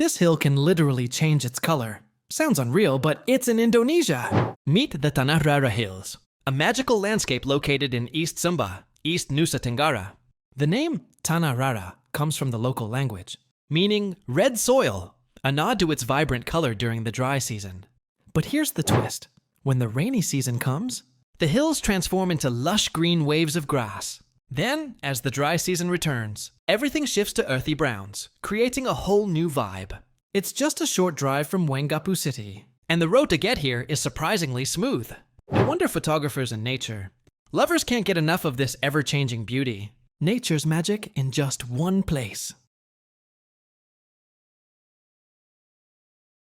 This hill can literally change its color. Sounds unreal, but it's in Indonesia. Meet the Tanah Rara Hills, a magical landscape located in East Sumba, East Nusa Tenggara. The name Tanah Rara comes from the local language, meaning red soil, a nod to its vibrant color during the dry season. But here's the twist. When the rainy season comes, the hills transform into lush green waves of grass. Then, as the dry season returns, everything shifts to earthy browns, creating a whole new vibe. It's just a short drive from Wengapu City, and the road to get here is surprisingly smooth. No wonder photographers and nature lovers can't get enough of this ever-changing beauty. Nature's magic in just one place.